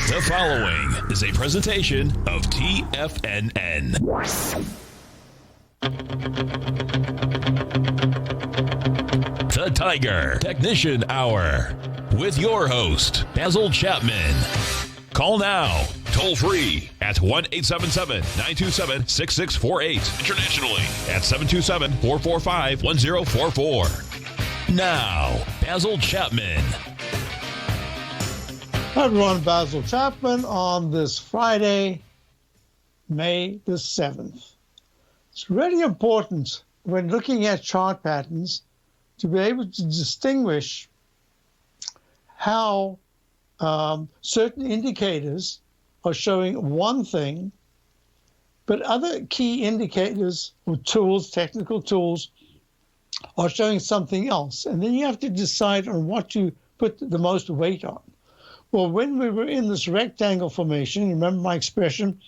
The following is a presentation of TFNN. The Tiger Technician Hour with your host, Basil Chapman. Call now, toll free at 1-877-927-6648. Internationally at 727-445-1044. Now, Basil Chapman. Hi everyone, Basil Chapman on this Friday, May the 7th. It's really important when looking at chart patterns to be able to distinguish how certain indicators are showing one thing, but other key indicators or tools, technical tools, are showing something else. And then you have to decide on what to put the most weight on. Well, when we were in this rectangle formation, remember my expression,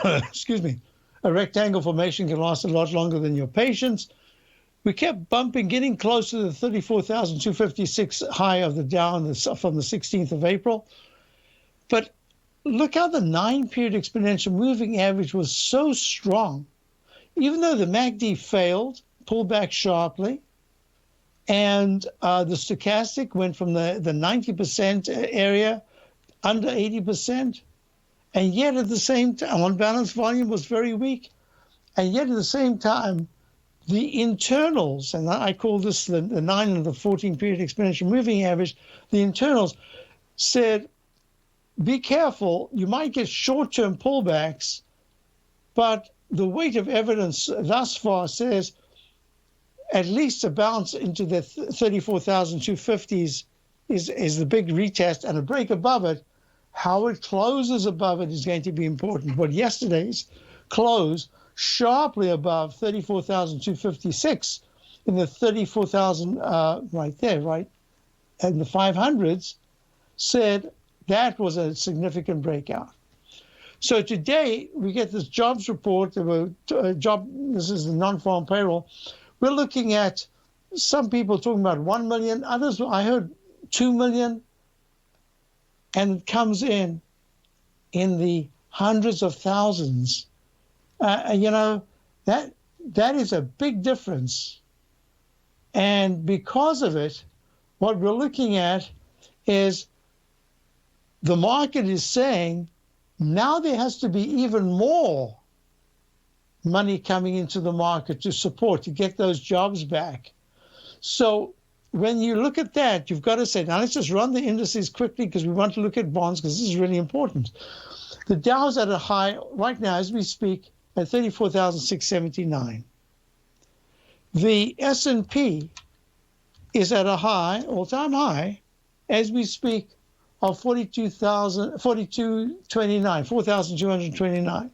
excuse me, a rectangle formation can last a lot longer than your patience. We kept bumping, getting close to the 34,256 high of the Dow from the 16th of April. But look how the 9-period exponential moving average was so strong. Even though the MACD failed, pulled back sharply, and the stochastic went from the 90% area under 80%, and yet at the same time, on balance volume was very weak, and yet at the same time, the internals, and I call this the 9 and the 14-period exponential moving average, the internals said, be careful, you might get short-term pullbacks, but the weight of evidence thus far says at least a bounce into the 34,250s is the big retest, and a break above it. How it closes above it is going to be important. But yesterday's close sharply above 34,256 in the 34,000 right there, right, and the 500s said that was a significant breakout. So today we get this jobs report. This is the non-farm payroll. We're looking at some people talking about 1 million, others, I heard 2 million, and it comes in the hundreds of thousands. That is a big difference. And because of it, what we're looking at is the market is saying now there has to be even more money coming into the market to support, to get those jobs back. So when you look at that, you've got to say, now let's just run the indices quickly because we want to look at bonds because this is really important. The Dow's at a high right now as we speak at 34,679. The S&P is at a high, all-time high, as we speak, of 4,229,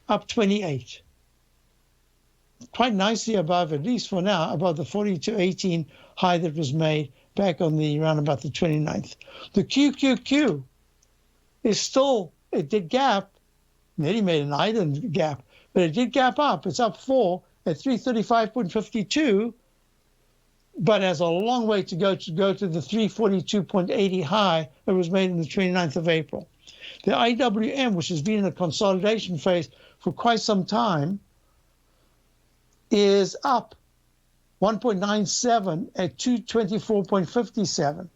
up 28. Quite nicely above, at least for now, above the 4218 high that was made back on around about the 29th. The QQQ is still, it did gap, nearly made an island gap, but it did gap up. It's up 4 at 335.52, but has a long way to go to the 342.80 high that was made on the 29th of April. The IWM, which has been in a consolidation phase for quite some time, is up 1.97 at 224.57,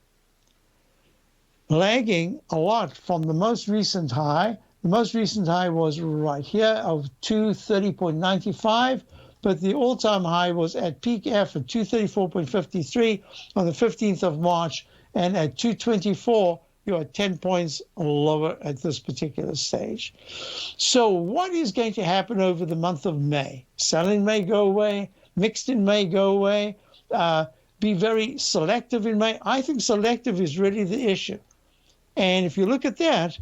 lagging a lot from the most recent high. The most recent high was right here of 230.95, but the all-time high was at peak F at 234.53 on the 15th of March, and at 224, you're 10 points lower at this particular stage. So what is going to happen over the month of May? Selling may go away, mixed in may go away, be very selective in May. I think selective is really the issue. And if you look at that,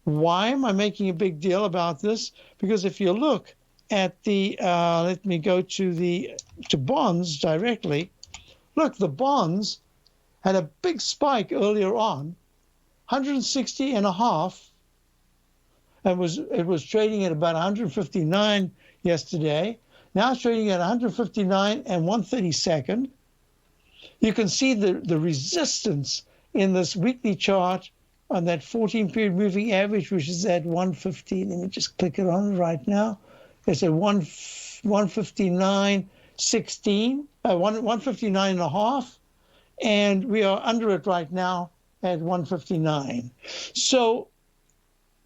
why am I making a big deal about this? Because if you look at the, let me go to bonds directly. Look, the bonds had a big spike earlier on, 160.5, and it was trading at about 159 yesterday. Now it's trading at 159 and 1/32. You can see the resistance in this weekly chart on that 14-period moving average, which is at 115. Let me just click it on right now. It's at 159.16, 159.5, and we are under it right now at 159. So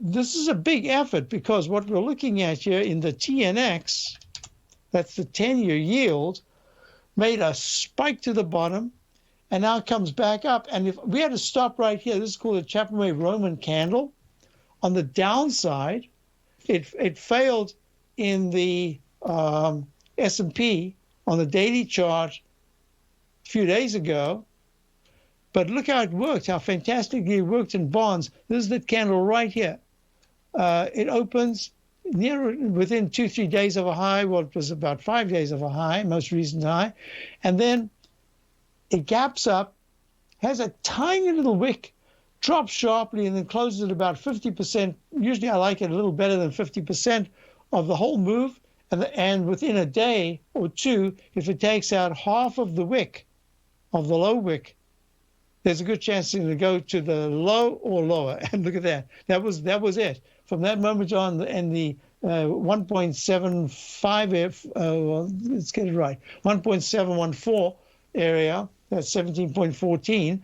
this is a big effort, because what we're looking at here in the TNX, that's the 10-year yield, made a spike to the bottom and now comes back up. And if we had to stop right here, this is called a ChapmanWave Roman candle. On the downside, it failed in the S&P on the daily chart a few days ago. But look how it worked, how fantastically it worked in bonds. This is the candle right here. It opens within 2-3 days of a high. Well, it was about 5 days of a high, most recent high. And then it gaps up, has a tiny little wick, drops sharply, and then closes at about 50%. Usually I like it a little better than 50% of the whole move. And within a day or two, if it takes out half of the wick, of the low wick, there's a good chance it's going to go to the low or lower. And look at that. That was it. From that moment on, and the 1.75, let's get it right, 1.714 area, that's 17.14,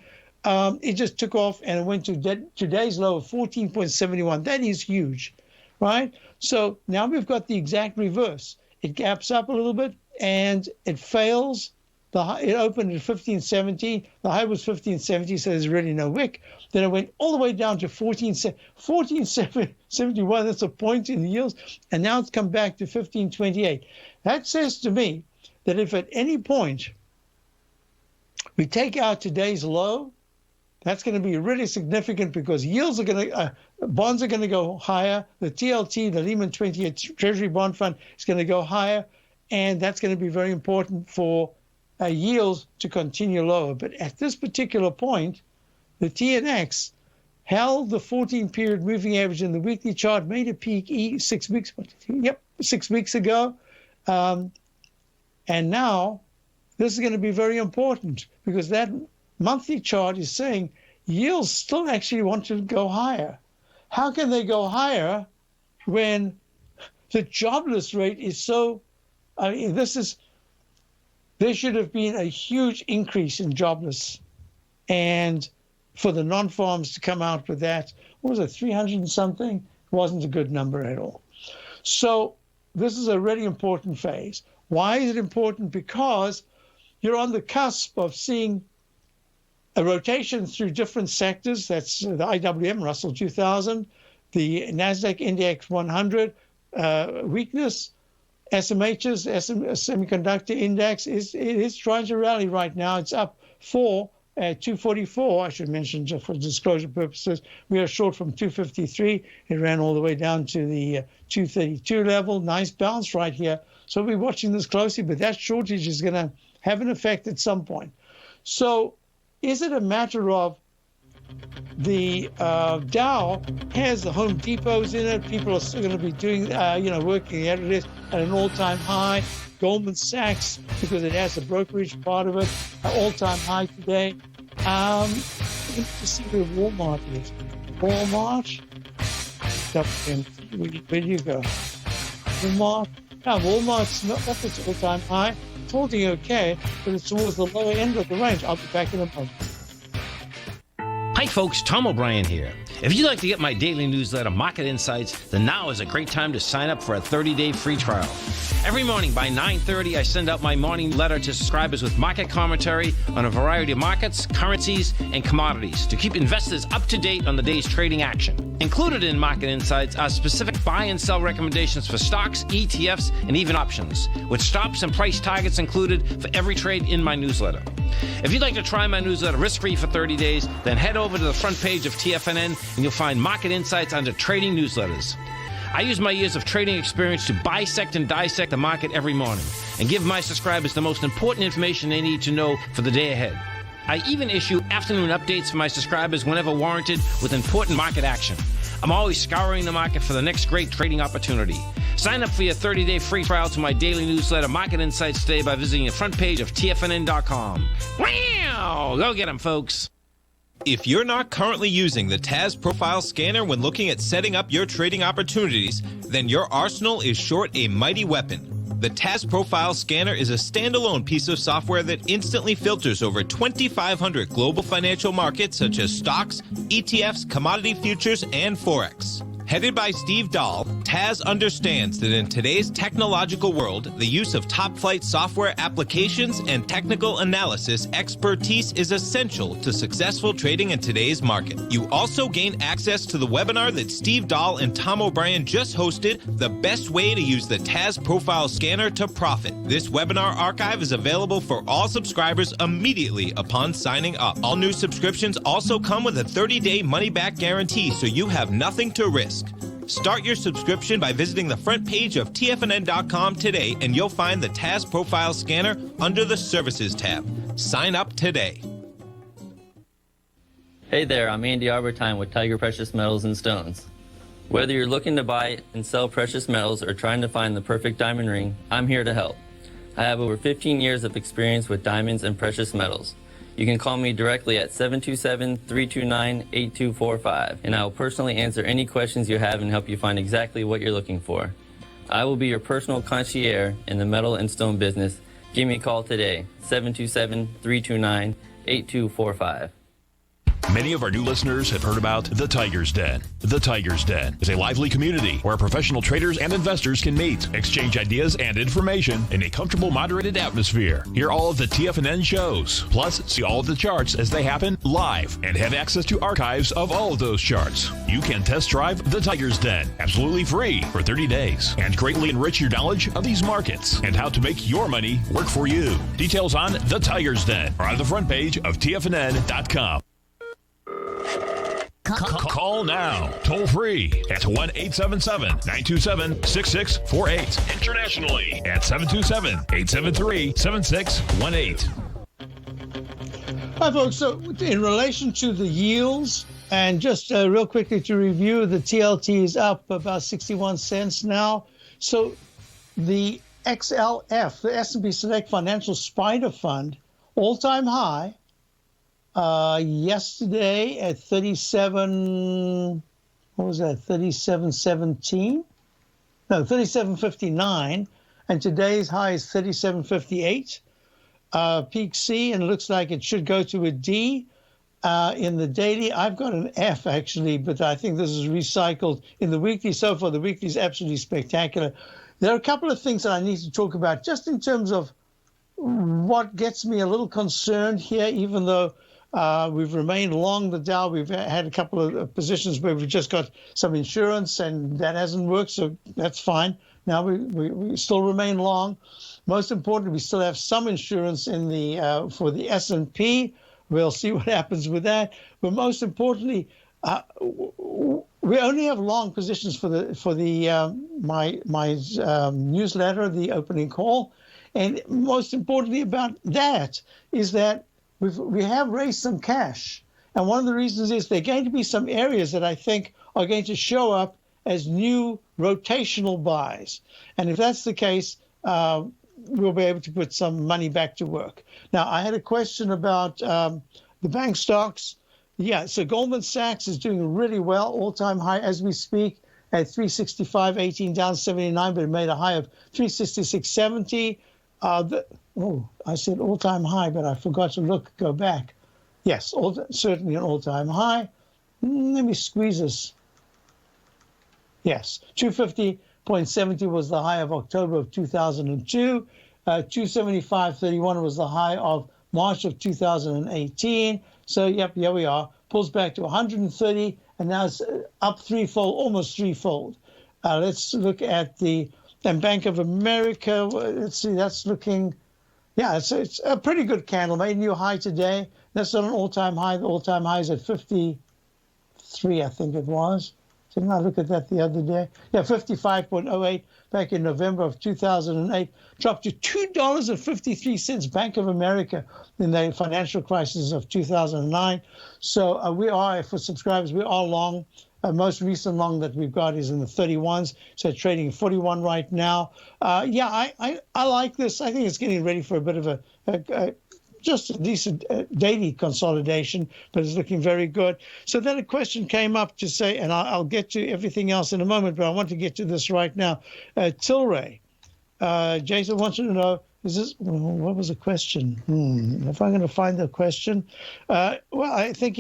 it just took off and it went to today's low of 14.71. That is huge, right? So now we've got the exact reverse. It gaps up a little bit and it fails. It opened at 1570. The high was 1570, so there's really no wick. Then it went all the way down to 1471. That's a point in the yields. And now it's come back to 1528. That says to me that if at any point we take out today's low, that's going to be really significant, because yields are going to, bonds are going to go higher. The TLT, the Lehman 20-year Treasury Bond Fund, is going to go higher. And that's going to be very important for yields to continue lower. But at this particular point, the TNX held the 14-period moving average in the weekly chart, made a peak 6 weeks. 6 weeks ago. And now this is going to be very important, because that monthly chart is saying yields still actually want to go higher. How can they go higher when the jobless rate is so, there should have been a huge increase in jobless, and for the non-farms to come out with that, what was it, 300 and something? Wasn't a good number at all. So this is a really important phase. Why is it important? Because you're on the cusp of seeing a rotation through different sectors. That's the IWM, Russell 2000, the NASDAQ Index 100, weakness. SMH's semiconductor index is trying to rally right now. It's up 4 at 244. I should mention, just for disclosure purposes, we are short from 253. It ran all the way down to the 232 level. Nice bounce right here. So we're watching this closely, but that shortage is going to have an effect at some point. So is it a matter of the Dow has the Home Depots in it? People are still going to be doing, working at it at an all-time high. Goldman Sachs, because it has the brokerage part of it, an all-time high today. Let me see where Walmart is. Walmart? Where do you go? Walmart? Yeah, Walmart's not off its all-time high. It's holding okay, but it's towards the lower end of the range. I'll be back in a moment. Hi folks, Tom O'Brien here. If you'd like to get my daily newsletter, Market Insights, then now is a great time to sign up for a 30-day free trial. Every morning by 9:30, I send out my morning letter to subscribers with market commentary on a variety of markets, currencies, and commodities to keep investors up to date on the day's trading action. Included in Market Insights are specific buy and sell recommendations for stocks, ETFs, and even options, with stops and price targets included for every trade in my newsletter. If you'd like to try my newsletter risk-free for 30 days, then head over to the front page of TFNN and you'll find Market Insights under Trading Newsletters. I use my years of trading experience to bisect and dissect the market every morning and give my subscribers the most important information they need to know for the day ahead. I even issue afternoon updates for my subscribers whenever warranted with important market action. I'm always scouring the market for the next great trading opportunity. Sign up for your 30-day free trial to my daily newsletter, Market Insights, today by visiting the front page of TFNN.com. Wow! Go get them, folks. If you're not currently using the TAS Profile Scanner when looking at setting up your trading opportunities, then your arsenal is short a mighty weapon. The TAS Profile Scanner is a standalone piece of software that instantly filters over 2,500 global financial markets such as stocks, ETFs, commodity futures, and Forex. Headed by Steve Dahl, TAS understands that in today's technological world, the use of top-flight software applications and technical analysis expertise is essential to successful trading in today's market. You also gain access to the webinar that Steve Dahl and Tom O'Brien just hosted, The Best Way to Use the TAS Profile Scanner to Profit. This webinar archive is available for all subscribers immediately upon signing up. All new subscriptions also come with a 30-day money-back guarantee, so you have nothing to risk. Start your subscription by visiting the front page of TFNN.com today, and you'll find the TAS Profile Scanner under the Services tab. Sign up today. Hey there, I'm Andy Arbertine with Tiger Precious Metals and Stones. Whether you're looking to buy and sell precious metals or trying to find the perfect diamond ring, I'm here to help. I have over 15 years of experience with diamonds and precious metals. You can call me directly at 727-329-8245, and I will personally answer any questions you have and help you find exactly what you're looking for. I will be your personal concierge in the metal and stone business. Give me a call today, 727-329-8245. Many of our new listeners have heard about The Tiger's Den. The Tiger's Den is a lively community where professional traders and investors can meet, exchange ideas and information in a comfortable, moderated atmosphere. Hear all of the TFNN shows, plus see all of the charts as they happen live and have access to archives of all of those charts. You can test drive The Tiger's Den absolutely free for 30 days and greatly enrich your knowledge of these markets and how to make your money work for you. Details on The Tiger's Den are on the front page of TFNN.com. Call now, toll free at 1-877-927-6648. Internationally at 727-873-7618. Hi, folks. So in relation to the yields, and just real quickly to review, the TLT is up about 61 cents now. So the XLF, the S&P Select Financial Spider Fund, all-time high, yesterday at 37, what was that, 37.17? No, 37.59, and today's high is 37.58. Peak C, and it looks like it should go to a D. In the daily, I've got an F actually, but I think this is recycled in the weekly. So far, the weekly is absolutely spectacular. There are a couple of things that I need to talk about just in terms of what gets me a little concerned here, even though we've remained long the Dow. We've had a couple of positions where we've just got some insurance, and that hasn't worked, so that's fine. Now we still remain long. Most importantly, we still have some insurance in the for the S&P. We'll see what happens with that. But most importantly, we only have long positions for the my newsletter, the opening call, and most importantly about that is that we have raised some cash, and one of the reasons is there are going to be some areas that I think are going to show up as new rotational buys, and if that's the case, we'll be able to put some money back to work. Now, I had a question about the bank stocks. Yeah, so Goldman Sachs is doing really well, all-time high as we speak at 365.18, down 79, but it made a high of 366.70. I said all-time high, but I forgot to go back. Yes, certainly an all-time high. Let me squeeze this. Yes, 250.70 was the high of October of 2002. 275.31 was the high of March of 2018. So, yep, here we are. Pulls back to 130, and now it's up threefold, almost threefold. Let's look at the Bank of America. Let's see, that's looking, yeah, it's a pretty good candle. Made a new high today. That's not an all-time high. The all-time high is at 53, I think it was. Didn't I look at that the other day? Yeah, 55.08 back in November of 2008. Dropped to $2.53, Bank of America, in the financial crisis of 2009. So we are, for subscribers, we are long. Most recent long that we've got is in the 31s. So trading 41 right now. Yeah, I like this. I think it's getting ready for a bit of a just a decent daily consolidation, but it's looking very good. So then a question came up to say, and I'll get to everything else in a moment, but I want to get to this right now. Tilray. Jason wants to know, what was the question? If I'm going to find the question. Well, I think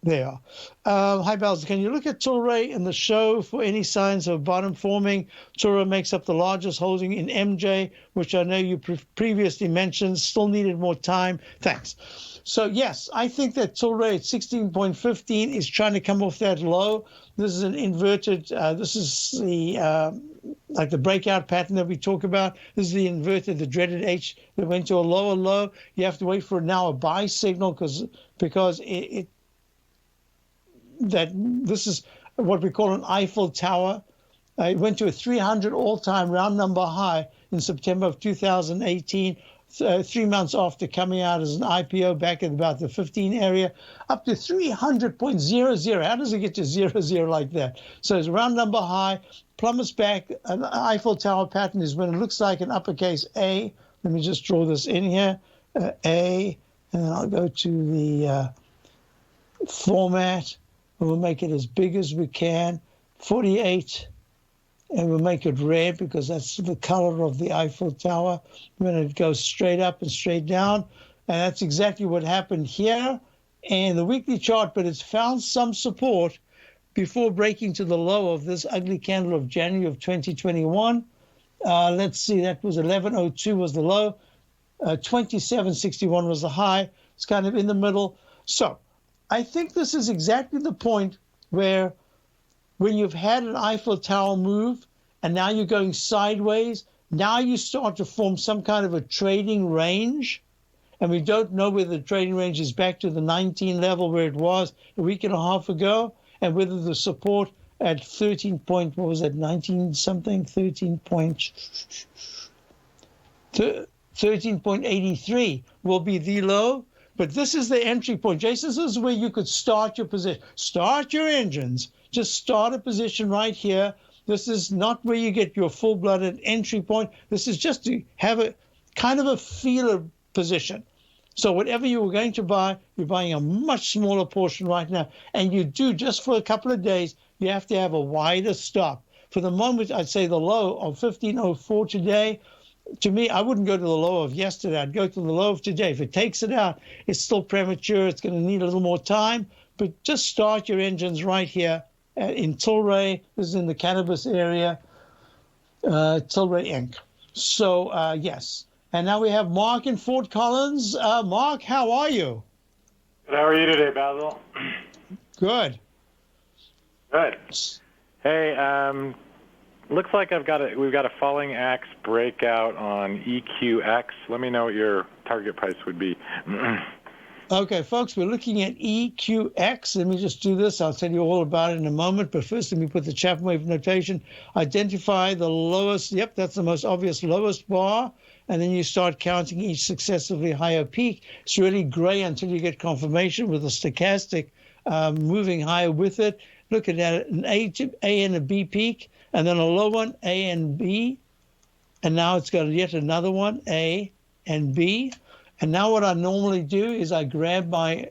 there. Hi, Basil. Can you look at Tilray in the show for any signs of bottom forming? Tilray makes up the largest holding in MJ, which I know you previously mentioned. Still needed more time. Thanks. So, yes, I think that Tilray at 16.15 is trying to come off that low. This is an inverted, this is the like the breakout pattern that we talk about. This is the inverted, the dreaded H that went to a lower low. You have to wait for now a buy signal because this is what we call an Eiffel Tower. It went to a 300 all-time round number high in September of 2018, 3 months after coming out as an IPO back at about the 15 area, up to 300.00. How does it get to 00 like that? So it's a round number high, plummets back. An Eiffel Tower pattern is when it looks like an uppercase A. Let me just draw this in here, A, and then I'll go to the format. We'll make it as big as we can, 48, and we'll make it red because that's the color of the Eiffel Tower when it goes straight up and straight down. And that's exactly what happened here and the weekly chart, but it's found some support before breaking to the low of this ugly candle of January of 2021. Let's see, that was 11.02 was the low, 27.61 was the high. It's kind of in the middle. So I think this is exactly the point where when you've had an Eiffel Tower move and now you're going sideways, now you start to form some kind of a trading range. And we don't know whether the trading range is back to the 19 level where it was a week and a half ago, and whether the support at 13.83 will be the low. But this is the entry point. Jason, this is where you could start your position. Start your engines. Just start a position right here. This is not where you get your full-blooded entry point. This is just to have a kind of a feeler position. So whatever you were going to buy, you're buying a much smaller portion right now. And you do, just for a couple of days, you have to have a wider stop. For the moment, I'd say the low of 15.04 today. To me, I wouldn't go to the low of yesterday. I'd go to the low of today. If it takes it out, it's still premature. It's going to need a little more time. But just start your engines right here in Tilray. This is in the cannabis area, Tilray Inc. So, yes. And now we have Mark in Fort Collins. Mark, how are you? Good. How are you today, Basil? Good. Good. Hey, looks like we've got a falling axe breakout on EQX. Let me know what your target price would be. Okay, folks, we're looking at EQX. Let me just do this. I'll tell you all about it in a moment. But first, let me put the ChapmanWave notation. Identify the lowest. Yep, that's the most obvious lowest bar. And then you start counting each successively higher peak. It's really gray until you get confirmation with a stochastic moving higher with it. Looking at an A and a B peak, and then a low one, A and B. And now it's got yet another one, A and B. And now what I normally do is I grab my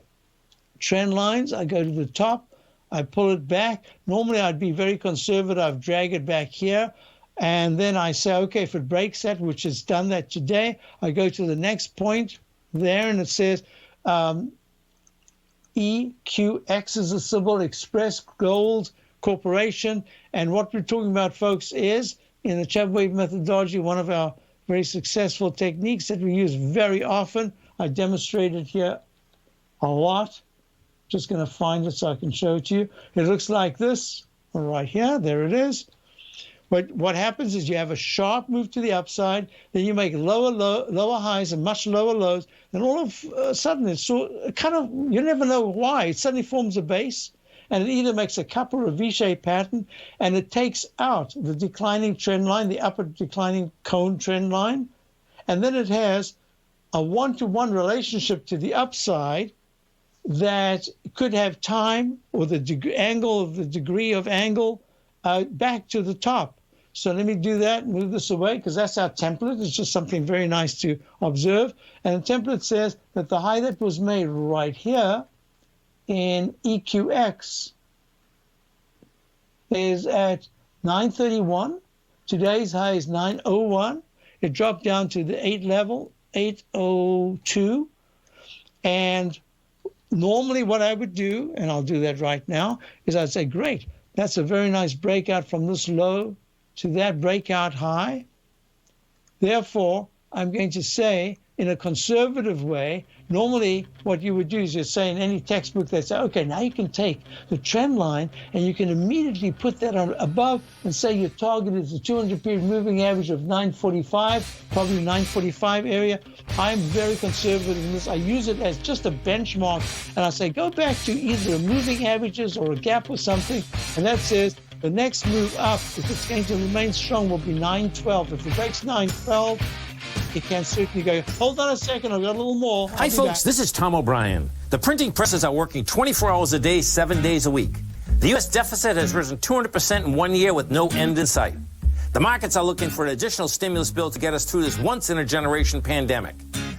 trend lines, I go to the top, I pull it back. Normally I'd be very conservative, I'd drag it back here. And then I say, okay, if it breaks that, which has done that today, I go to the next point there, and it says EQX is a symbol, Express Gold Corporation. And what we're talking about, folks, is in the ChapmanWave methodology, one of our very successful techniques that we use very often. I demonstrate it here a lot. Just going to find it so I can show it to you. It looks like this right here. There it is. But what happens is you have a sharp move to the upside, then you make lower highs and much lower lows, and all of a sudden it's kind of, you never know why, it suddenly forms a base, and it either makes a cup or a V-shaped pattern, and it takes out the declining trend line, the upper declining cone trend line, and then it has a one-to-one relationship to the upside that could have time or the angle of the degree of angle back to the top. So let me do that, move this away, because that's our template. It's just something very nice to observe. And the template says that the high that was made right here in EQX is at 931. Today's high is 901. It dropped down to the 8 level, 802. And normally what I would do, and I'll do that right now, is I'd say, great, that's a very nice breakout from this low to that breakout high. Therefore, I'm going to say in a conservative way, normally what you would do is you say in any textbook, they say, okay, now you can take the trend line and you can immediately put that on above and say your target is the 200-period moving average of 945, probably 945 area. I'm very conservative in this. I use it as just a benchmark, and I say go back to either moving averages or a gap or something, and that says the next move up, if it's going to remain strong, will be 912. If it breaks 912, it can certainly go. Hold on a second, I've got a little more. Hi, folks. This is Tom O'Brien. The printing presses are working 24 hours a day, 7 days a week. The U.S. deficit has risen 200% in 1 year with no end in sight. The markets are looking for an additional stimulus bill to get us through this once-in-a-generation pandemic.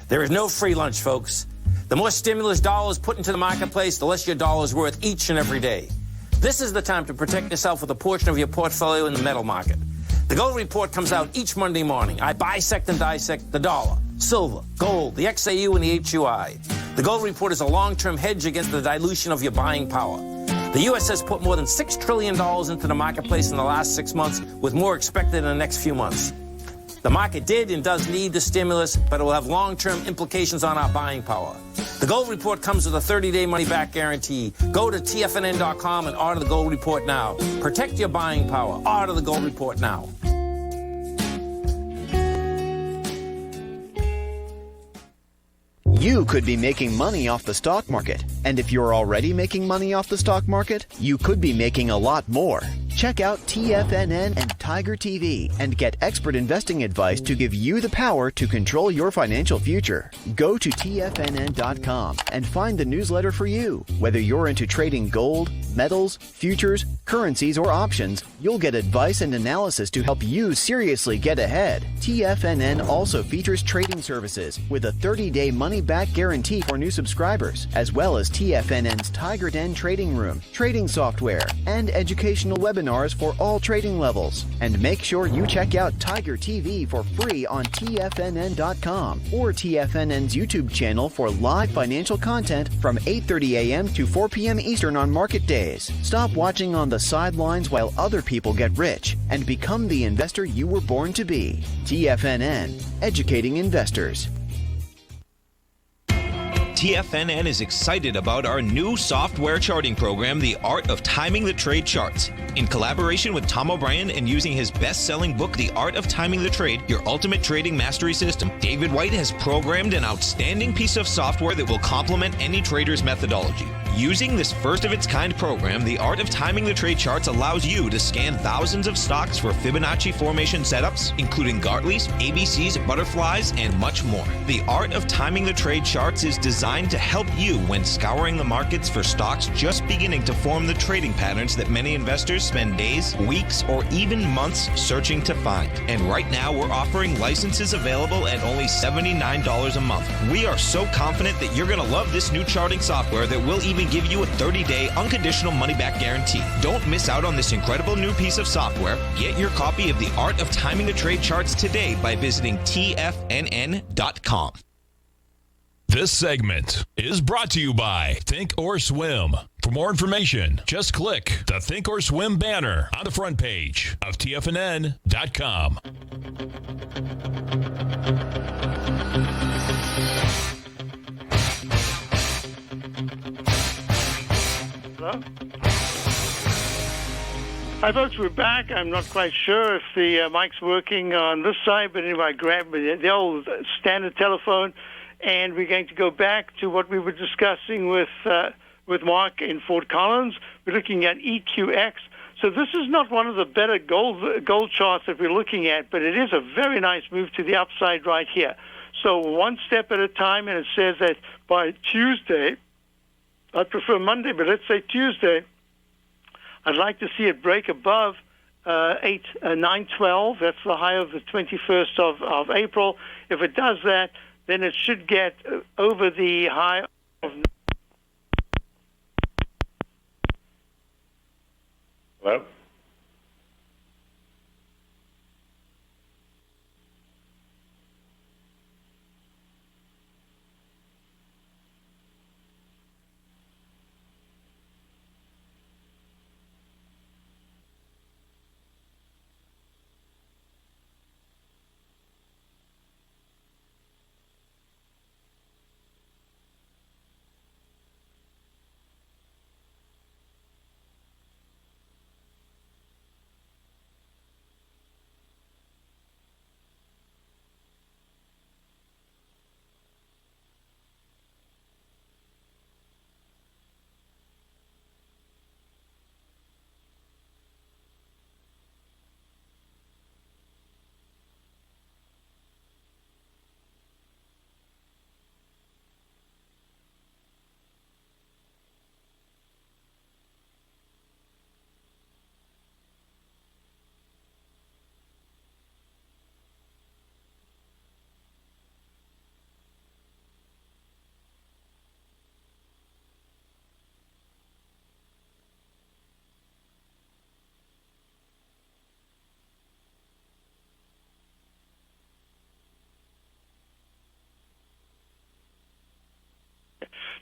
There is no free lunch, folks. The more stimulus dollars put into the marketplace, the less your dollar is worth each and every day. This is the time to protect yourself with a portion of your portfolio in the metal market. The Gold Report comes out each Monday morning. I bisect and dissect the dollar, silver, gold, the XAU, and the HUI. The Gold Report is a long-term hedge against the dilution of your buying power. The U.S. has put more than $6 trillion into the marketplace in the last 6 months, with more expected in the next few months. The market did and does need the stimulus, but it will have long-term implications on our buying power. The Gold Report comes with a 30-day money-back guarantee. Go to TFNN.com and order the Gold Report now. Protect your buying power. Order the Gold Report now. You could be making money off the stock market. And if you're already making money off the stock market, you could be making a lot more. Check out TFNN and Tiger TV and get expert investing advice to give you the power to control your financial future. Go to TFNN.com and find the newsletter for you. Whether you're into trading gold, metals, futures, currencies, or options, you'll get advice and analysis to help you seriously get ahead. TFNN also features trading services with a 30-day money-back guarantee for new subscribers, as well as TFNN's Tiger Den trading room, trading software, and educational webinars for all trading levels. And make sure you check out Tiger TV for free on TFNN.com or TFNN's YouTube channel for live financial content from 8:30 a.m. to 4 p.m. Eastern on market days. Stop watching on the sidelines while other people get rich and become the investor you were born to be. TFNN, educating investors. TFNN is excited about our new software charting program, The Art of Timing the Trade Charts. In collaboration with Tom O'Brien and using his best-selling book, The Art of Timing the Trade, Your Ultimate Trading Mastery System, David White has programmed an outstanding piece of software that will complement any trader's methodology. Using this first-of-its-kind program, The Art of Timing the Trade Charts allows you to scan thousands of stocks for Fibonacci formation setups, including Gartley's, ABC's, butterflies, and much more. The Art of Timing the Trade Charts is designed to help you when scouring the markets for stocks just beginning to form the trading patterns that many investors spend days, weeks, or even months searching to find. And right now, we're offering licenses available at only $79 a month. We are so confident that you're going to love this new charting software that will even give you a 30-day unconditional money-back guarantee. Don't miss out on this incredible new piece of software. Get your copy of The Art of Timing the Trade Charts today by visiting TFNN.com. This segment is brought to you by Think or Swim. For more information, just click the Think or Swim banner on the front page of TFNN.com. Hello? Hi, folks. We're back. I'm not quite sure if the mic's working on this side, but anyway, I grabbed the old standard telephone, and we're going to go back to what we were discussing with Mark in Fort Collins. We're looking at EQX. So this is not one of the better gold charts that we're looking at, but it is a very nice move to the upside right here. So one step at a time, and it says that by Tuesday, I prefer Monday, but let's say Tuesday, I'd like to see it break above 912. That's the high of the 21st of April. If it does that, then it should get over the high of... Hello?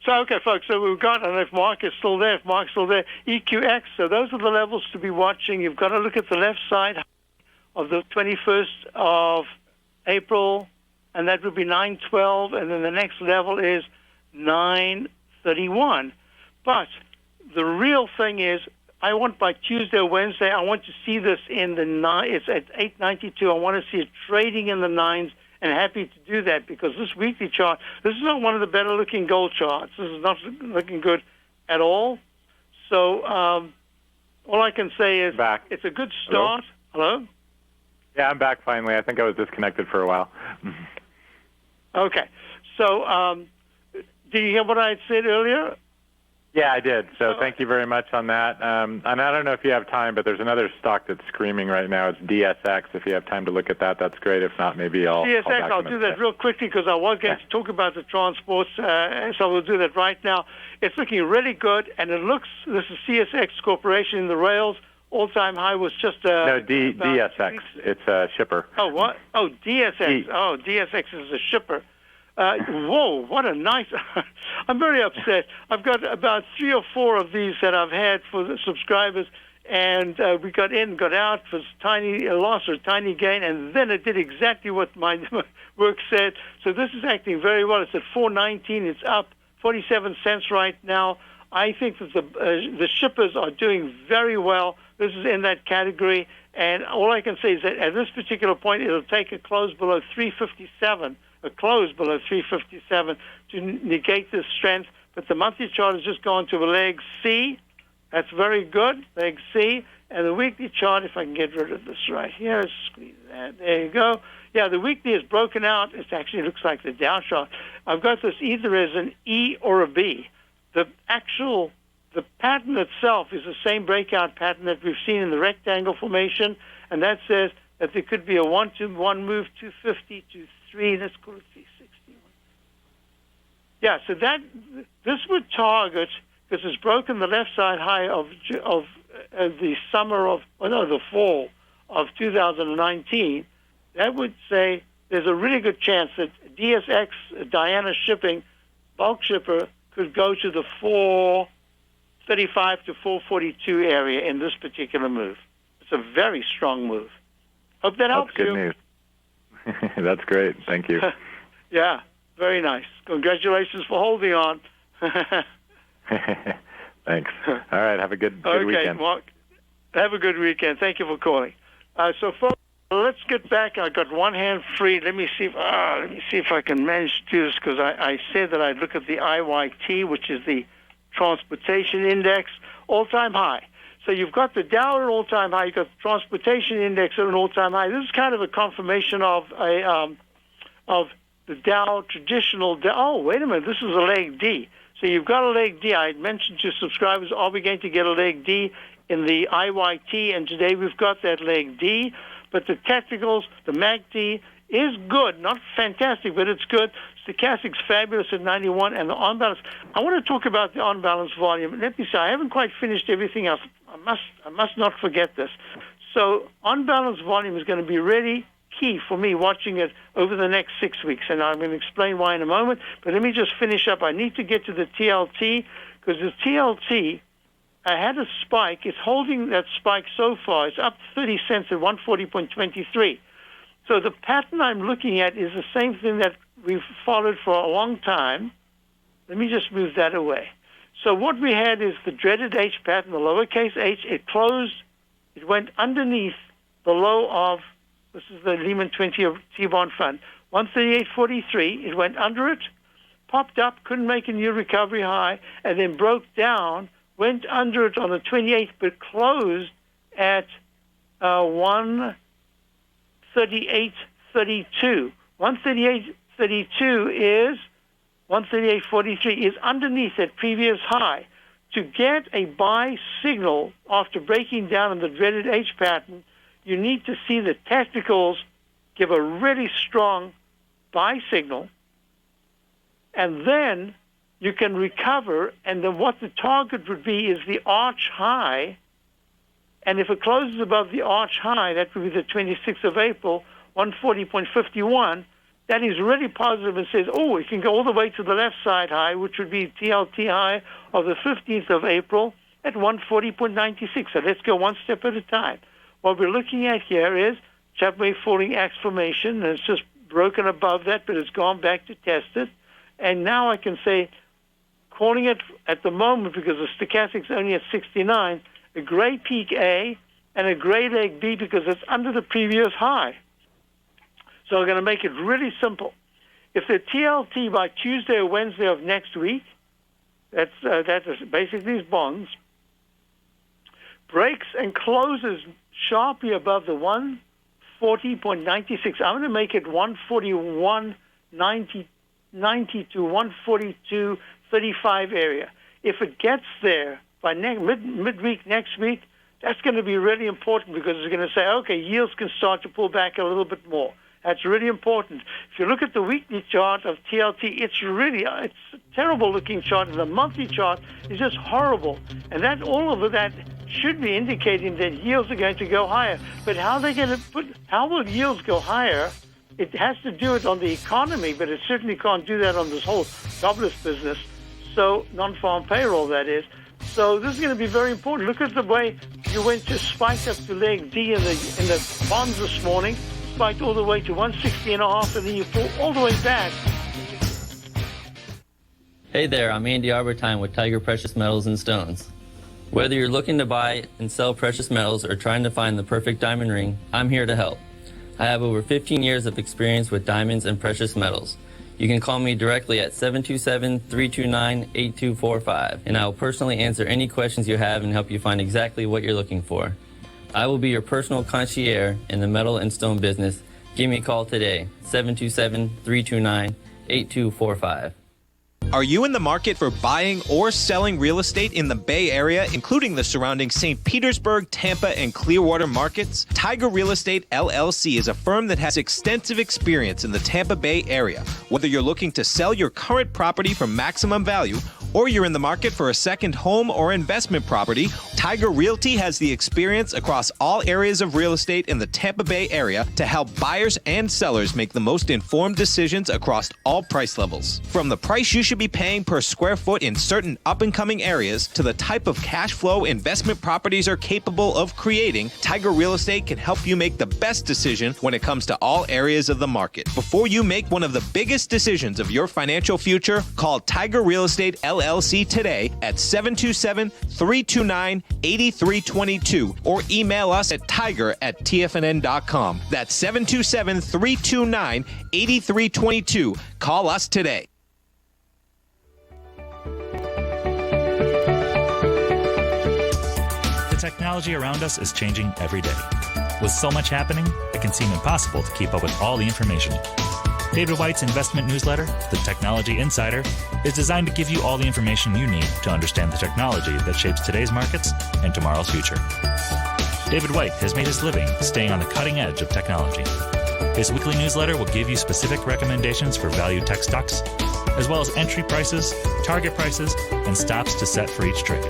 So, okay, folks, so we've got, and if Mark is still there, EQX, so those are the levels to be watching. You've got to look at the left side of the 21st of April, and that would be 912, and then the next level is 931. But the real thing is, I want by Tuesday or Wednesday, I want to see this in the it's at 892. I want to see it trading in the nines, and happy to do that because this weekly chart, this is not one of the better looking gold charts. This is not looking good at all. So all I can say is it's a good start. Hello? Yeah, I'm back finally. I think I was disconnected for a while. Okay. So did you hear what I had said earlier? Yeah, I did. So thank you very much on that. And I don't know if you have time, but there's another stock that's screaming right now. It's DSX. If you have time to look at that, that's great. If not, maybe I'll DSX, I'll do that real quickly because I was going to talk about the transports, so we'll do that right now. It's looking really good, and it looks, this is CSX Corporation in the rails. All-time high was just... no, DSX. It's a shipper. Oh, what? Oh, DSX. DSX is a shipper. Whoa, what a nice... I'm very upset. I've got about 3 or 4 of these that I've had for the subscribers, and we got in, got out for tiny loss or tiny gain, and then it did exactly what my work said. So this is acting very well. It's at 419. It's up 47 cents right now. I think that the shippers are doing very well. This is in that category, and all I can say is that at this particular point, it'll take a close below 357. A close below 357 to negate this strength. But the monthly chart has just gone to a leg C. That's very good, leg C. And the weekly chart, if I can get rid of this right here, squeeze that. There you go. Yeah, the weekly is broken out. It actually looks like the Dow chart. I've got this either as an E or a B. The pattern itself is the same breakout pattern that we've seen in the rectangle formation, and that says that there could be a 1-to-1 move, 250 to 3. Let's call it 361. Yeah, so this would target, because it's broken the left side high of the the fall of 2019. That would say there's a really good chance that DSX, Diana Shipping, bulk shipper, could go to the 435 to 442 area in this particular move. It's a very strong move. Hope that helps you. That's good news. That's great. Thank you. Yeah, very nice. Congratulations for holding on. Thanks. All right, have a good weekend. Okay, Mark. Have a good weekend. Thank you for calling. So, folks, let's get back. I got one hand free. Let me see if I can manage to do this because I said that I'd look at the IYT, which is the transportation index, all-time high. So you've got the Dow at an all-time high. You've got the transportation index at an all-time high. This is kind of a confirmation of the Dow traditional. Oh, wait a minute. This is a leg D. So you've got a leg D. I had mentioned to subscribers, are we going to get a leg D? in the IYT, and today we've got that leg D. But the technicals, the MACD is good, not fantastic, but it's good. Stochastic's fabulous at 91, and the on-balance. I want to talk about the on-balance volume. Let me say, I haven't quite finished everything else. I must not forget this. So on-balance volume is going to be really key for me watching it over the next 6 weeks, and I'm going to explain why in a moment. But let me just finish up. I need to get to the TLT, because the TLT, I had a spike. It's holding that spike so far. It's up 30 cents at 140.23. So the pattern I'm looking at is the same thing that we've followed for a long time. Let me just move that away. So what we had is the dreaded H pattern, the lowercase h. It closed. It went underneath the low of, this is the Lehman 20 T-bond fund, 138.43. It went under it, popped up, couldn't make a new recovery high, and then broke down, went under it on the 28th, but closed at 138.32. 138.32 is 138.43 is underneath that previous high. To get a buy signal after breaking down in the dreaded H pattern, you need to see the technicals give a really strong buy signal, and then you can recover, and then what the target would be is the arch high, and if it closes above the arch high, that would be the 26th of April, 140.51, that is really positive and says, oh, it can go all the way to the left side high, which would be TLT high of the 15th of April at 140.96. So let's go one step at a time. What we're looking at here is ChapmanWave falling axe formation, and it's just broken above that, but it's gone back to test it. And now I can say, calling it at the moment, because the stochastic's only at 69, a gray peak A and a gray leg B because it's under the previous high. So I'm going to make it really simple. If the TLT by Tuesday or Wednesday of next week, that is basically these bonds, breaks and closes sharply above the 140.96, I'm going to make it 141.90 to 142.35 area. If it gets there by midweek next week, that's going to be really important, because it's going to say, okay, yields can start to pull back a little bit more. That's really important. If you look at the weekly chart of TLT, it's a terrible-looking chart, and the monthly chart is just horrible. And that all of that should be indicating that yields are going to go higher. But how will yields go higher? It has to do it on the economy, but it certainly can't do that on this whole jobless business. So non-farm payroll, that is. So this is going to be very important. Look at the way you went to spike up to leg D in the bonds this morning. Spiked all the way to 160.5, and then you pull all the way back. Hey there, I'm Andy Arbertine with Tiger Precious Metals and Stones. Whether you're looking to buy and sell precious metals or trying to find the perfect diamond ring, I'm here to help. I have over 15 years of experience with diamonds and precious metals. You can call me directly at 727-329-8245, and I will personally answer any questions you have and help you find exactly what you're looking for. I will be your personal concierge in the metal and stone business. Give me a call today, 727-329-8245. Are you in the market for buying or selling real estate in the Bay Area, including the surrounding St. Petersburg, Tampa, and Clearwater markets? Tiger Real Estate LLC is a firm that has extensive experience in the Tampa Bay area. Whether you're looking to sell your current property for maximum value, or you're in the market for a second home or investment property, Tiger Realty has the experience across all areas of real estate in the Tampa Bay area to help buyers and sellers make the most informed decisions across all price levels. From the price you should be paying per square foot in certain up-and-coming areas to the type of cash flow investment properties are capable of creating, Tiger Real Estate can help you make the best decision when it comes to all areas of the market. Before you make one of the biggest decisions of your financial future, call Tiger Real Estate LLC today at 727-329-8322 or email us at tiger@tfnn.com. That's 727-329-8322. Call us today. The technology around us is changing every day. With so much happening, it can seem impossible to keep up with all the information. David White's investment newsletter, The Technology Insider, is designed to give you all the information you need to understand the technology that shapes today's markets and tomorrow's future. David White has made his living staying on the cutting edge of technology. His weekly newsletter will give you specific recommendations for value tech stocks, as well as entry prices, target prices, and stops to set for each trade.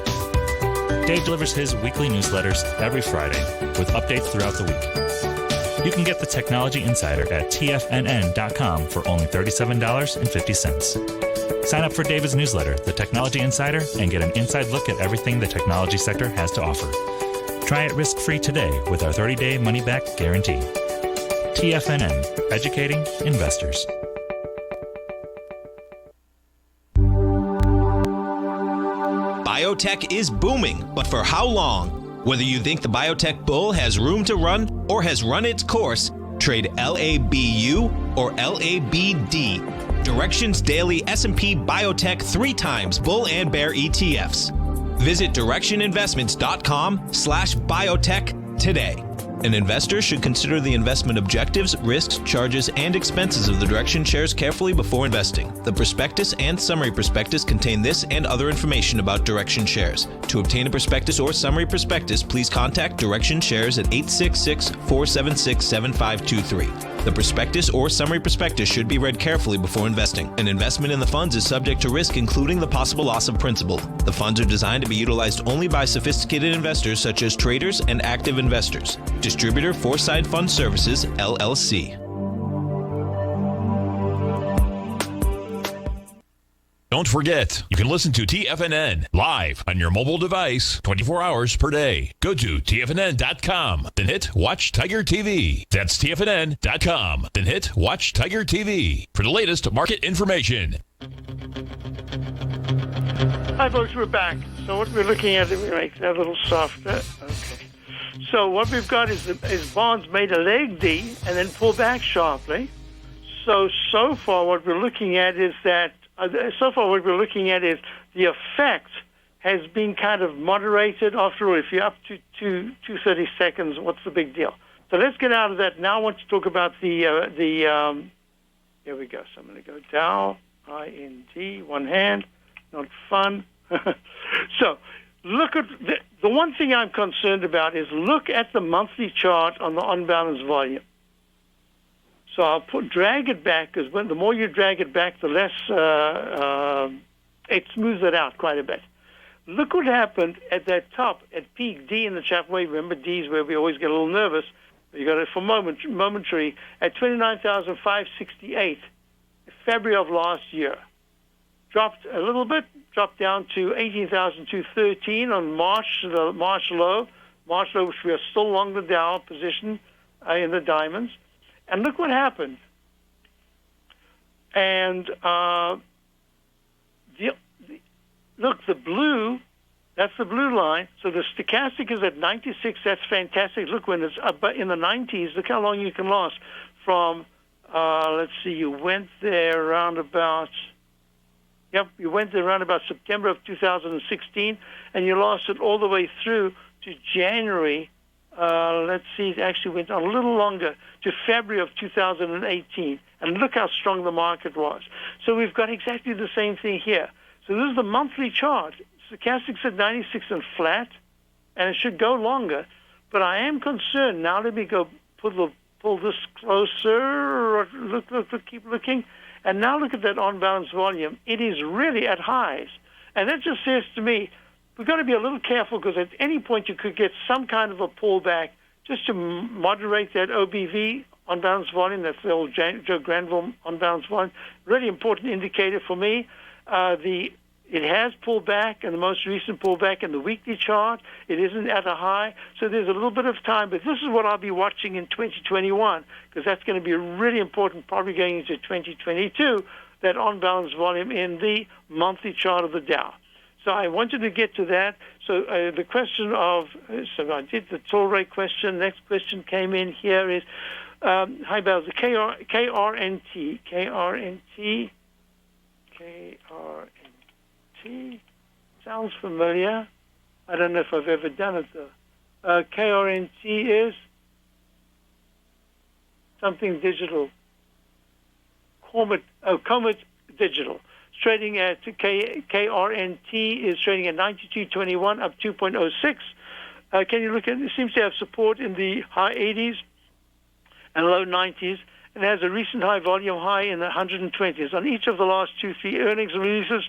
Dave delivers his weekly newsletters every Friday with updates throughout the week. You can get the Technology Insider at TFNN.com for only $37.50. Sign up for David's newsletter, The Technology Insider, and get an inside look at everything the technology sector has to offer. Try it risk-free today with our 30-day money-back guarantee. TFNN, educating investors. Biotech is booming, but for how long? Whether you think the biotech bull has room to run or has run its course, trade LABU or LABD. Direction's daily S&P Biotech 3 times bull and bear ETFs. Visit directioninvestments.com/biotech today. An investor should consider the investment objectives, risks, charges, and expenses of the Direction shares carefully before investing. The prospectus and summary prospectus contain this and other information about Direction shares. To obtain a prospectus or summary prospectus, please contact Direction shares at 866-476-7523. The prospectus or summary prospectus should be read carefully before investing. An investment in the funds is subject to risk, including the possible loss of principal. The funds are designed to be utilized only by sophisticated investors such as traders and active investors. Distributor Foreside Fund Services, LLC. Don't forget, you can listen to TFNN live on your mobile device 24 hours per day. Go to TFNN.com, then hit Watch Tiger TV. That's TFNN.com, then hit Watch Tiger TV for the latest market information. Hi, folks, we're back. So what we're looking at, we make that a little softer. Okay. So what we've got is bonds made a leg D and then pull back sharply. So far what we're looking at is that the effect has been kind of moderated. After all, if you're up to 230 seconds, what's the big deal? So let's get out of that. Now I want to talk about here we go. So I'm going to go Dow, IND, one hand, not fun. So look at the one thing I'm concerned about is look at the monthly chart on the on-balance volume. So I'll drag it back, because the more you drag it back, the less it smooths it out quite a bit. Look what happened at that top, at peak D in the ChapmanWave. Remember, D is where we always get a little nervous. You got it for momentary at 29,568, February of last year. Dropped a little bit, dropped down to 18,213 on March, the March low, which we are still long the Dow position in the diamonds. And look what happened. And look, the blue, that's the blue line. So the stochastic is at 96. That's fantastic. Look, when it's up in the 90s, look how long you can last. From, let's see, you went there around about September of 2016, and you lost it all the way through to January. Let's see, it actually went on a little longer to February of 2018. And look how strong the market was. So we've got exactly the same thing here. So this is the monthly chart. Stochastics at 96 and flat, and it should go longer. But I am concerned. Now let me go pull this closer. Look, keep looking. And now look at that on-balance volume. It is really at highs. And that just says to me, we've got to be a little careful, because at any point you could get some kind of a pullback just to moderate that OBV, on-balance volume. That's the old Joe Granville on-balance volume. Really important indicator for me. It has pulled back, and the most recent pullback in the weekly chart, it isn't at a high. So there's a little bit of time, but this is what I'll be watching in 2021, because that's going to be really important, probably going into 2022, that on-balance volume in the monthly chart of the Dow. So I wanted to get to that. So the question of, so I did the toll rate question. Next question came in here is, hi, Basil, KRNT. Sounds familiar. I don't know if I've ever done it, though. KRNT is something digital. Comet Digital. It's trading at KRNT is trading at 92.21, up 2.06. Can you look at it? Seems to have support in the high 80s and low 90s, and has a recent high volume high in the 120s. On each of the last 2-3 earnings releases,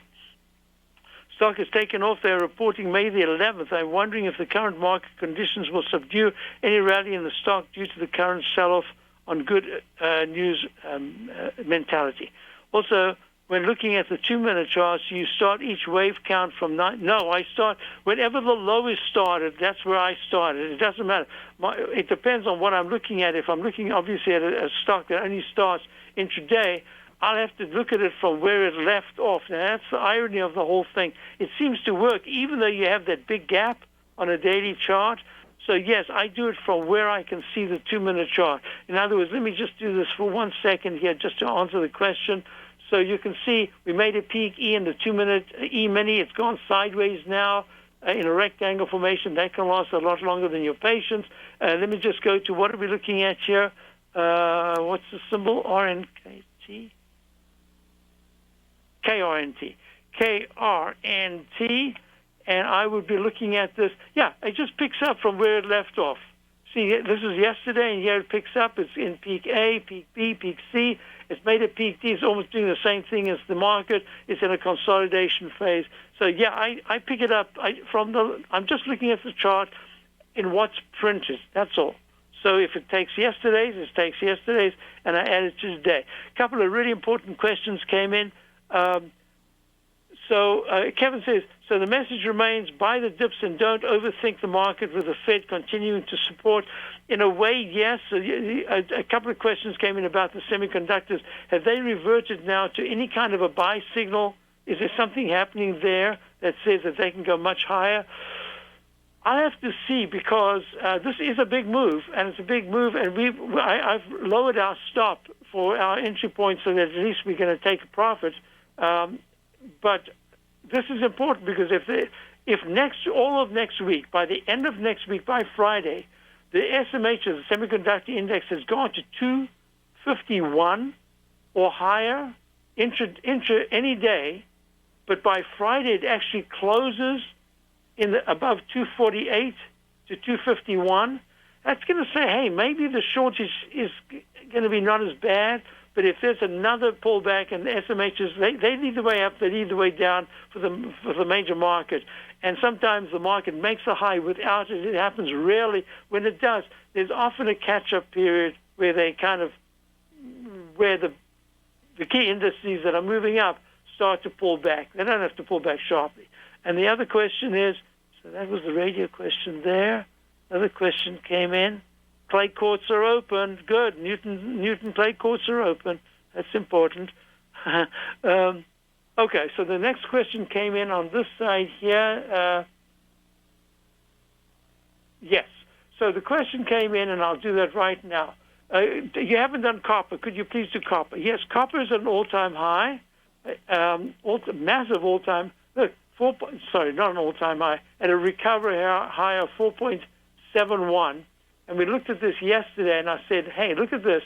stock has taken off. They're reporting May the 11th. I'm wondering if the current market conditions will subdue any rally in the stock due to the current sell-off on good news mentality. Also, when looking at the 2-minute charts, you start each wave count from 9. No, I start whenever the low is started. That's where I started. It doesn't matter. It depends on what I'm looking at. If I'm looking, obviously, at a stock that only starts intraday, I'll have to look at it from where it left off. Now, that's the irony of the whole thing. It seems to work, even though you have that big gap on a daily chart. So, yes, I do it from where I can see the 2-minute chart. In other words, let me just do this for 1 second here just to answer the question. So you can see we made a peak E in the 2-minute E-mini. It's gone sideways now in a rectangle formation. That can last a lot longer than your patience. Let me just go to what are we looking at here? What's the symbol? RNKT? KRNT. KRNT. And I would be looking at this. Yeah, it just picks up from where it left off. See, this is yesterday, and here it picks up. It's in peak A, peak B, peak C. It's made a peak D. It's almost doing the same thing as the market. It's in a consolidation phase. So, yeah, I pick it up I'm just looking at the chart in what's printed. That's all. So if it takes yesterday's, it takes yesterday's, and I add it to today. A couple of really important questions came in. Kevin says, so the message remains, buy the dips and don't overthink the market with the Fed continuing to support. In a way, yes. A couple of questions came in about the semiconductors. Have they reverted now to any kind of a buy signal? Is there something happening there that says that they can go much higher? I'll have to see, because this is a big move, and it's a big move, and I've lowered our stop for our entry point so that at least we're going to take a profit. But this is important, because if all of next week, by the end of next week, by Friday, the SMH, the semiconductor index, has gone to 251 or higher intra any day, but by Friday it actually closes above 248 to 251. That's going to say, hey, maybe the shortage is going to be not as bad. But if there's another pullback and the SMHs, they lead the way up, they lead the way down for the major market. And sometimes the market makes a high without it. It happens rarely. When it does, there's often a catch-up period where the key indices that are moving up start to pull back. They don't have to pull back sharply. And the other question is, so that was the radio question there. Another question came in. Clay courts are open. Good. Newton clay courts are open. That's important. Okay, so the next question came in on this side here. Yes. So the question came in, and I'll do that right now. You haven't done copper. Could you please do copper? Yes, copper is at an all-time high, massive all-time. Look, not an all-time high, at a recovery high of 4.71. And we looked at this yesterday, and I said, hey, look at this.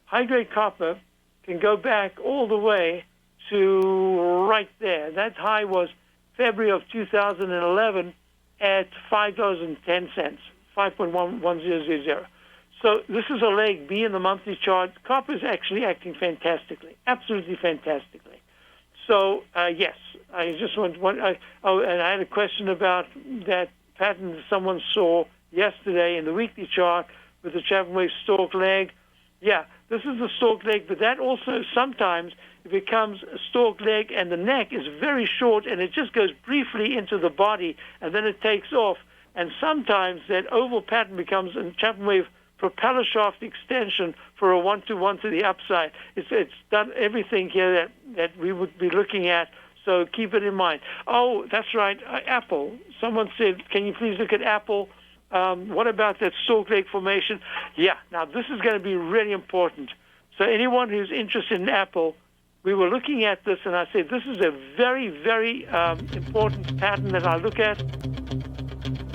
High-grade copper can go back all the way to right there. That high was February of 2011 at $5.10, 5.1100. So this is a leg B in the monthly chart. Copper is actually acting fantastically, absolutely fantastically. So, yes, I just and I had a question about that pattern that someone saw yesterday in the weekly chart with the ChapmanWave stalk leg. Yeah, this is the stalk leg, but that also sometimes it becomes a stalk leg and the neck is very short and it just goes briefly into the body and then it takes off. And sometimes that oval pattern becomes a ChapmanWave propeller shaft extension for a 1-to-1 to the upside. It's done everything here that we would be looking at, so keep it in mind. Oh, that's right, Apple. Someone said, can you please look at Apple? What about that stalk leg formation? Yeah, now this is going to be really important. So anyone who's interested in Apple, we were looking at this, and I said this is a very, very important pattern that I look at.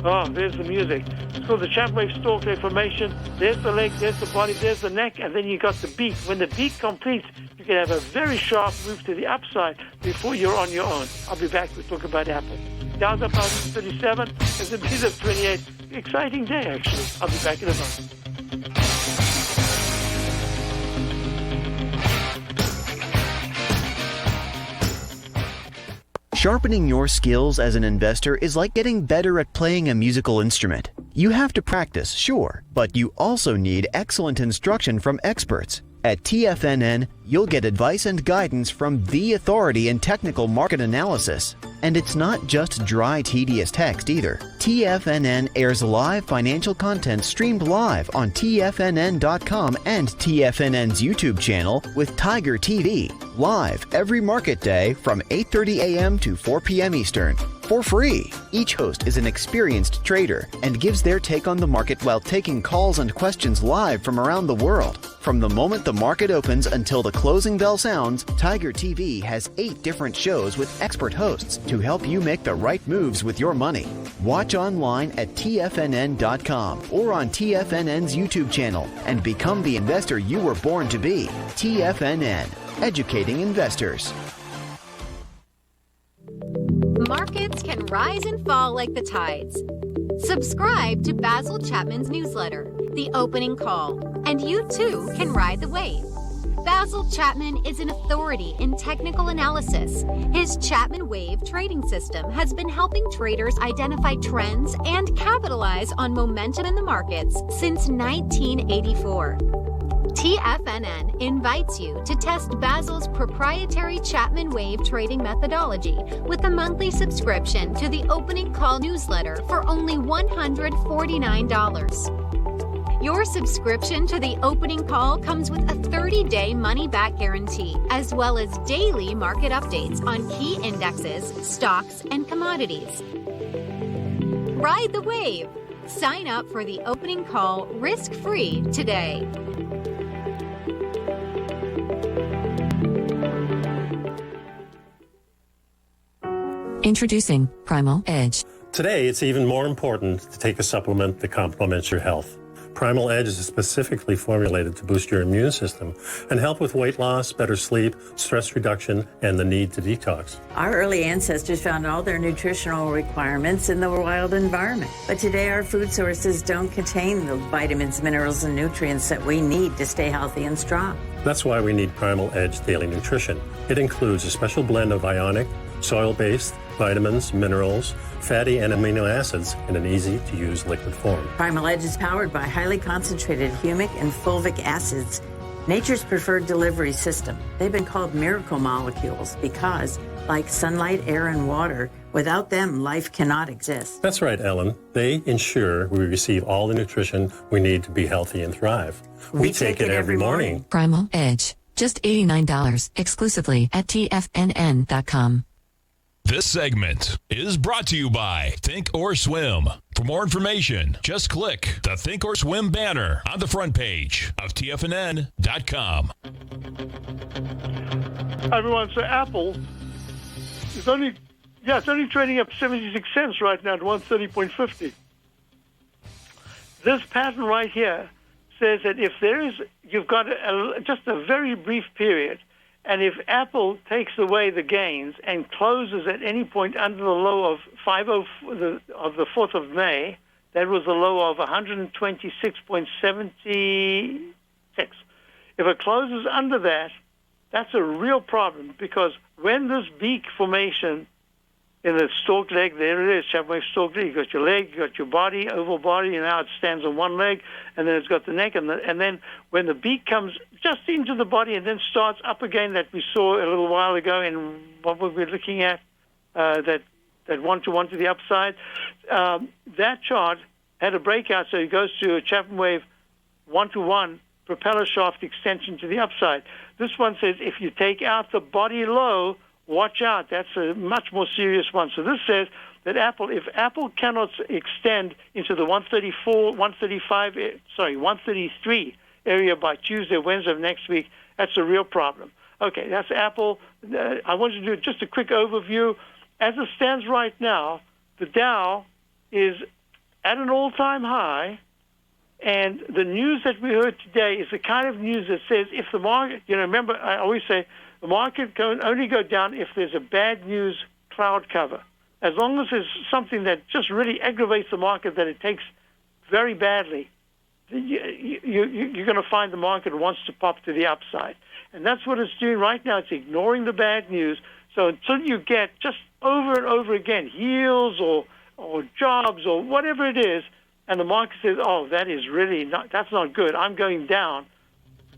Oh, there's the music. It's called the ChapmanWave stalk leg formation. There's the leg, there's the body, there's the neck, and then you got the beak. When the beak completes, you can have a very sharp move to the upside before you're on your own. I'll be back to talk about Apple. Dow's up 37, S&P's up 28. Exciting day, actually. I'll be back in a moment. Sharpening your skills as an investor is like getting better at playing a musical instrument. You have to practice, sure, but you also need excellent instruction from experts. At TFNN, you'll get advice and guidance from the authority in technical market analysis. And it's not just dry, tedious text either. TFNN airs live financial content streamed live on TFNN.com and TFNN's YouTube channel with Tiger TV, live every market day from 8:30 a.m. to 4 p.m. Eastern. For free. Each host is an experienced trader and gives their take on the market while taking calls and questions live from around the world. From the moment the market opens until the closing bell sounds, Tiger TV has 8 different shows with expert hosts to help you make the right moves with your money. Watch online at TFNN.com or on TFNN's YouTube channel and become the investor you were born to be. TFNN, educating investors. Markets can rise and fall like the tides. Subscribe to Basil Chapman's newsletter, The Opening Call, and you too can ride the wave. Basil Chapman is an authority in technical analysis. His ChapmanWave trading system has been helping traders identify trends and capitalize on momentum in the markets since 1984. TFNN invites you to test Basil's proprietary ChapmanWave trading methodology with a monthly subscription to the Opening Call newsletter for only $149. Your subscription to the Opening Call comes with a 30-day money-back guarantee, as well as daily market updates on key indexes, stocks, and commodities. Ride the wave. Sign up for the Opening Call risk-free today. Introducing Primal Edge. Today, it's even more important to take a supplement that complements your health. Primal Edge is specifically formulated to boost your immune system and help with weight loss, better sleep, stress reduction, and the need to detox. Our early ancestors found all their nutritional requirements in the wild environment. But today, our food sources don't contain the vitamins, minerals, and nutrients that we need to stay healthy and strong. That's why we need Primal Edge Daily Nutrition. It includes a special blend of ionic, soil-based, vitamins, minerals, fatty and amino acids in an easy-to-use liquid form. Primal Edge is powered by highly concentrated humic and fulvic acids, nature's preferred delivery system. They've been called miracle molecules because, like sunlight, air, and water, without them, life cannot exist. That's right, Ellen. They ensure we receive all the nutrition we need to be healthy and thrive. We take it every morning. Primal Edge. Just $89 exclusively at TFNN.com. This segment is brought to you by Think or Swim. For more information, just click the Think or Swim banner on the front page of TFNN.com. Hi, everyone. So Apple is only trading up 76 cents right now at 130.50. This pattern right here says that if you've got just a very brief period, and if Apple takes away the gains and closes at any point under the low of the 4th of May, that was the low of 126.76. If it closes under that, that's a real problem, because when this beak formation in the stalk leg, there it is, ChapmanWave stalk leg, you got your leg, you got your body, oval body, and now it stands on one leg, and then it's got the neck, and then when the beak comes just into the body and then starts up again, that we saw a little while ago in what we were looking at, that one-to-one to the upside, that chart had a breakout, so it goes to a ChapmanWave one-to-one propeller shaft extension to the upside. This one says if you take out the body low, watch out. That's a much more serious one. So this says that if Apple cannot extend into the 133 area by Tuesday, Wednesday of next week, that's a real problem. Okay, that's Apple. I wanted to do just a quick overview. As it stands right now, the Dow is at an all-time high. And the news that we heard today is the kind of news that says if the market, remember, I always say the market can only go down if there's a bad news cloud cover. As long as there's something that just really aggravates the market that it takes very badly, you're going to find the market wants to pop to the upside. And that's what it's doing right now. It's ignoring the bad news. So until you get just over and over again yields or jobs or whatever it is, and the market says, oh, that is really that's not good, I'm going down,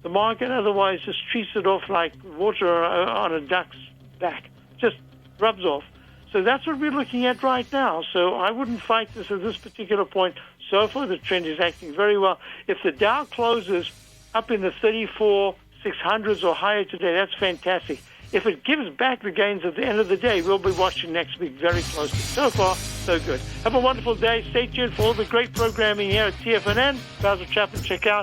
the market otherwise just treats it off like water on a duck's back, just rubs off. So that's what we're looking at right now. So I wouldn't fight this at this particular point. So far, the trend is acting very well. If the Dow closes up in the 34,600s or higher today, that's fantastic. If it gives back the gains at the end of the day, we'll be watching next week very closely. So far, so good. Have a wonderful day. Stay tuned for all the great programming here at TFNN. Basil Chapman, check out